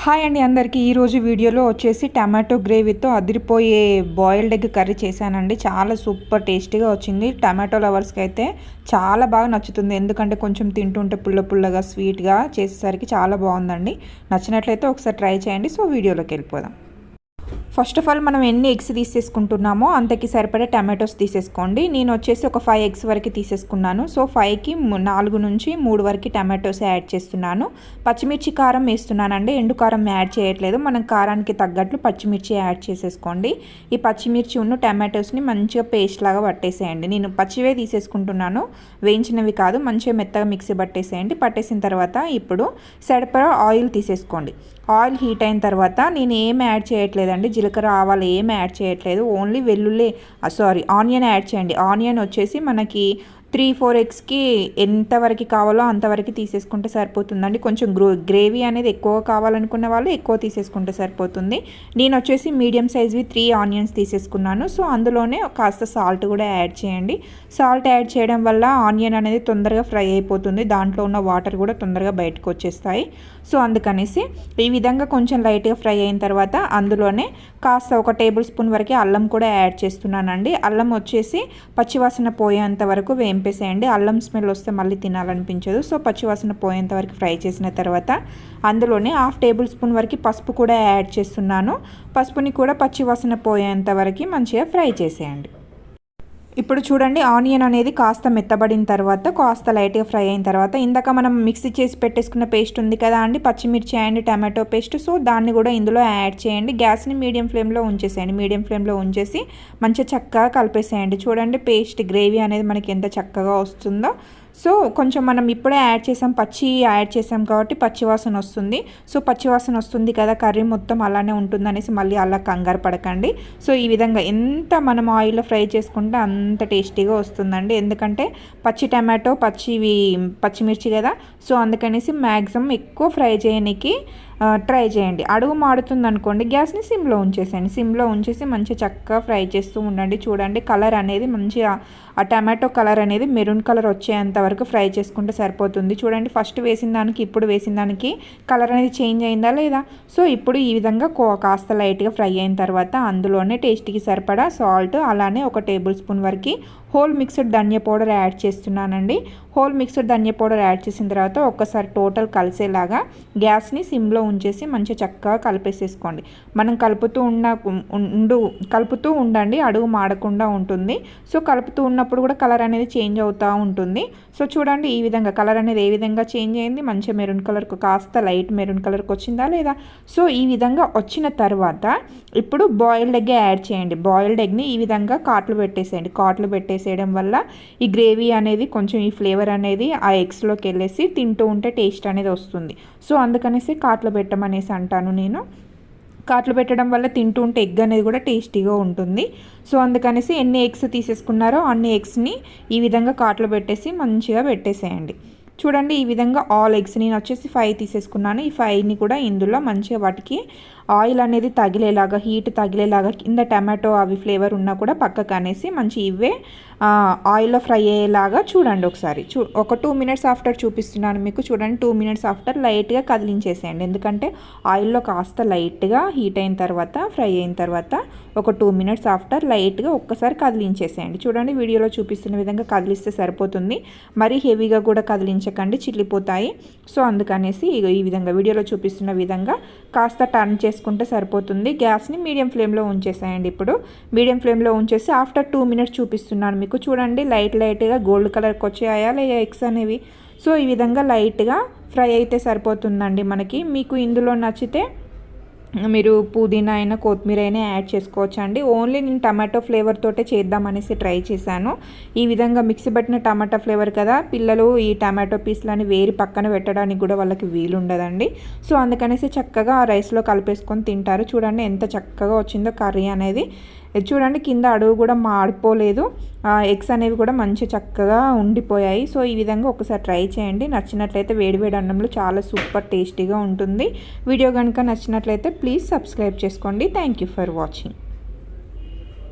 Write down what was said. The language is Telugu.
హాయ్ అండి అందరికీ ఈరోజు వీడియోలో వచ్చేసి టమాటో గ్రేవీతో అదిరిపోయే బాయిల్డ్ ఎగ్ కర్రీ చేశానండి. చాలా సూపర్ టేస్టీగా వచ్చింది. టమాటో లవర్స్కి అయితే చాలా బాగా నచ్చుతుంది. ఎందుకంటే కొంచెం తింటుంటే పుల్ల పుల్లగా స్వీట్గా చేసేసరికి చాలా బాగుందండి. నచ్చినట్లయితే ఒకసారి ట్రై చేయండి. సో వీడియోలోకి వెళ్ళిపోదాం. ఫస్ట్ ఆఫ్ ఆల్ మనం ఎన్ని ఎగ్స్ తీసేసుకుంటున్నామో అంతకి సరిపడే టమాటోస్ తీసేసుకోండి. నేను వచ్చేసి ఒక 5 ఎగ్స్ వరకు తీసేసుకున్నాను. సో 5కి 4 నుంచి 3 వరకు టమాటోస్ యాడ్ చేస్తున్నాను. పచ్చిమిర్చి కారం వేస్తున్నానండి. ఎండు కారం యాడ్ చేయట్లేదు. మనం కారానికి తగ్గట్లు పచ్చిమిర్చి యాడ్ చేసేసుకోండి. ఈ పచ్చిమిర్చి ఉన్న టమాటోస్ని మంచిగా పేస్ట్ లాగా పట్టేసేయండి. నేను పచ్చివే తీసేసుకుంటున్నాను, వేయించినవి కాదు. మంచిగా మెత్తగా మిక్సీ పట్టేసేయండి. పట్టేసిన తర్వాత ఇప్పుడు సరిపడా ఆయిల్ తీసేసుకోండి. ఆయిల్ హీట్ అయిన తర్వాత నేను ఏం యాడ్ చేయట్లేదండి. జీలకర్ర ఆవాలు ఏం యాడ్ చేయట్లేదు. ఓన్లీ ఆనియన్ యాడ్ చేయండి. ఆనియన్ వచ్చేసి మనకి 3-4 ఎగ్స్కి ఎంతవరకు కావాలో అంతవరకు తీసేసుకుంటే సరిపోతుందండి. కొంచెం గ్రేవీ అనేది ఎక్కువ కావాలనుకున్న వాళ్ళు ఎక్కువ తీసేసుకుంటే సరిపోతుంది. నేను వచ్చేసి మీడియం సైజ్వి 3 ఆనియన్స్ తీసేసుకున్నాను. సో అందులోనే కాస్త సాల్ట్ కూడా యాడ్ చేయండి. సాల్ట్ యాడ్ చేయడం వల్ల ఆనియన్ అనేది తొందరగా ఫ్రై అయిపోతుంది. దాంట్లో ఉన్న వాటర్ కూడా తొందరగా బయటకు వచ్చేస్తాయి. సో అందుకనేసి ఈ విధంగా కొంచెం లైట్గా ఫ్రై అయిన తర్వాత అందులోనే కాస్త 1 టేబుల్ స్పూన్ వరకు అల్లం కూడా యాడ్ చేస్తున్నానండి. అల్లం వచ్చేసి పచ్చివాసన పోయేంత వరకు వేంపేసేయండి. అల్లం స్మెల్ వస్తే మళ్ళీ తినాలనిపించదు. సో పచ్చివాసన పోయేంత వరకు ఫ్రై చేసిన తర్వాత అందులోనే 1/2 టేబుల్ స్పూన్ వరకు పసుపు కూడా యాడ్ చేస్తున్నాను. పసుపుని కూడా పచ్చివాసన పోయేంత వరకు మంచిగా ఫ్రై చేసేయండి. ఇప్పుడు చూడండి, ఆనియన్ అనేది కాస్త మెత్తబడిన తర్వాత కాస్త లైట్గా ఫ్రై అయిన తర్వాత ఇందాక మనం మిక్సీ చేసి పెట్టేసుకున్న పేస్ట్ ఉంది కదా అండి, పచ్చిమిర్చి అండ్ టమాటో పేస్ట్. సో దాన్ని కూడా ఇందులో యాడ్ చేయండి. గ్యాస్ని మీడియం ఫ్లేమ్లో ఉంచేసేయండి. మీడియం ఫ్లేమ్లో ఉంచేసి మంచిగా చక్కగా కలిపేసేయండి. చూడండి, పేస్ట్ గ్రేవీ అనేది మనకి ఎంత చక్కగా వస్తుందో. సో కొంచెం మనం ఇప్పుడే యాడ్ చేసాం కాబట్టి పచ్చివాసన వస్తుంది. సో పచ్చివాసన వస్తుంది కదా, కర్రీ మొత్తం అలానే ఉంటుందనేసి మళ్ళీ అలా కంగారు పడకండి. సో ఈ విధంగా ఎంత మనం ఆయిల్లో ఫ్రై చేసుకుంటే అంత టేస్టీగా వస్తుందండి. ఎందుకంటే పచ్చి టమాటో పచ్చిమిర్చి కదా. సో అందుకనేసి మ్యాక్సిమం ఎక్కువ ఫ్రై చేయడానికి ట్రై చేయండి. అడుగు మాడుతుంది అనుకోండి, గ్యాస్ని సిమ్లో ఉంచేసేయండి. సిమ్లో ఉంచేసి మంచిగా చక్కగా ఫ్రై చేస్తూ ఉండండి. చూడండి, కలర్ అనేది మంచిగా ఆ టమాటో కలర్ అనేది మెరూన్ కలర్ వచ్చేంత వరకు ఫ్రై చేసుకుంటే సరిపోతుంది. చూడండి, ఫస్ట్ వేసిన దానికి ఇప్పుడు వేసిన దానికి కలర్ అనేది చేంజ్ అయిందా లేదా. సో ఇప్పుడు ఈ విధంగా కాస్త లైట్గా ఫ్రై అయిన తర్వాత అందులోనే టేస్ట్కి సరిపడా సాల్ట్, అలానే 1 టేబుల్ స్పూన్ వరకు హోల్ మిక్స్డ్ ధనియా పౌడర్ యాడ్ చేస్తున్నానండి. హోల్ మిక్స్డ్ ధనియా పౌడర్ యాడ్ చేసిన తర్వాత ఒక్కసారి టోటల్ కలిసేలాగా గ్యాస్ని సిమ్లో ఉంచేసి మంచిగా చక్కగా కలిపేసేసుకోండి. మనం కలుపుతూ ఉండండి, అడుగు మాడకుండా ఉంటుంది. సో కలుపుతూ ఉన్నప్పుడు కూడా కలర్ అనేది చేంజ్ అవుతూ ఉంటుంది. సో చూడండి, ఈ విధంగా కలర్ అనేది ఏ విధంగా చేంజ్ అయింది, మంచిగా మెరూన్ కలర్కు కాస్త లైట్ మెరూన్ కలర్కి వచ్చిందా లేదా. సో ఈ విధంగా వచ్చిన తర్వాత ఇప్పుడు బాయిల్డ్ ఎగ్ యాడ్ చేయండి. బాయిల్డ్ ఎగ్ని ఈ విధంగా కాట్లు పెట్టేసేయండి. కాట్లు పెట్టేసేయడం వల్ల ఈ గ్రేవీ అనేది కొంచెం ఈ ఫ్లేవర్ అనేది ఆ ఎగ్స్లోకి వెళ్ళేసి తింటూ ఉంటే టేస్ట్ అనేది వస్తుంది. సో అందుకనేసి కాట్లు పెట్టమనేసి అంటాను నేను. కాట్లు పెట్టడం వల్ల తింటూ ఉంటే ఎగ్ అనేది కూడా టేస్టీగా ఉంటుంది. సో అందుకనేసి ఎన్ని ఎగ్స్ తీసేసుకున్నారో అన్ని ఎగ్స్ని ఈ విధంగా కాట్లు పెట్టేసి మంచిగా పెట్టేసేయండి. చూడండి, ఈ విధంగా ఆల్ ఎగ్స్ నేను వచ్చేసి 5 తీసేసుకున్నాను. ఈ 5ని కూడా ఇందులో మంచిగా వాటికి ఆయిల్ అనేది తగిలేలాగా, హీట్ తగిలేలాగా, కింద టమాటో అవి ఫ్లేవర్ ఉన్నా కూడా పక్కకు అనేసి మంచి ఇవే ఆయిల్లో ఫ్రై అయ్యేలాగా చూడండి. ఒకసారి ఒక 2 మినిట్స్ ఆఫ్టర్ చూపిస్తున్నాను మీకు. చూడండి, 2 మినిట్స్ ఆఫ్టర్ లైట్గా కదిలించేసేయండి. ఎందుకంటే ఆయిల్లో కాస్త లైట్గా హీట్ అయిన తర్వాత ఫ్రై అయిన తర్వాత ఒక 2 మినిట్స్ ఆఫ్టర్ లైట్గా ఒక్కసారి కదిలించేసేయండి. చూడండి, వీడియోలో చూపిస్తున్న విధంగా కదిలిస్తే సరిపోతుంది. మరీ హెవీగా కూడా కదిలించకండి, చిల్లిపోతాయి. సో అందుకనేసి ఈ విధంగా వీడియోలో చూపిస్తున్న విధంగా కాస్త టర్న్ చేసుకుంటే సరిపోతుంది. గ్యాస్ని మీడియం ఫ్లేమ్లో ఉంచేసేయండి. ఇప్పుడు మీడియం ఫ్లేమ్లో ఉంచేసి ఆఫ్టర్ 2 మినిట్స్ చూపిస్తున్నాను మీకు. చూడండి, లైట్గా గోల్డ్ కలర్కి వచ్చాయా లేదా ఎగ్స్ అనేవి. సో ఈ విధంగా లైట్గా ఫ్రై అయితే సరిపోతుందండి మనకి. మీకు ఇందులో నచ్చితే మీరు పుదీనా అయినా కొత్తిమీర అయినా యాడ్ చేసుకోవచ్చు అండి. ఓన్లీ నేను టమాటో ఫ్లేవర్ తోటే చేద్దామనేసి ట్రై చేశాను. ఈ విధంగా మిక్సీ పట్టిన టమాటో ఫ్లేవర్ కదా, పిల్లలు ఈ టమాటో పీస్లని వేరి పక్కన పెట్టడానికి కూడా వాళ్ళకి వీలు ఉండదండి. సో అందుకనేసి చక్కగా రైస్లో కలిపేసుకొని తింటారు. చూడండి ఎంత చక్కగా వచ్చిందో కర్రీ అనేది. చూడండి, కింద అడుగు కూడా మాడిపోలేదు. ఎగ్స్ అనేవి కూడా మంచి చక్కగా ఉండిపోయాయి. సో ఈ విధంగా ఒకసారి ట్రై చేయండి. నచ్చినట్లయితే వేడివేడి అన్నంలో చాలా సూపర్ టేస్టీగా ఉంటుంది. వీడియో కనుక నచ్చినట్లయితే ప్లీజ్ సబ్స్క్రైబ్ చేసుకోండి. Thank you for watching.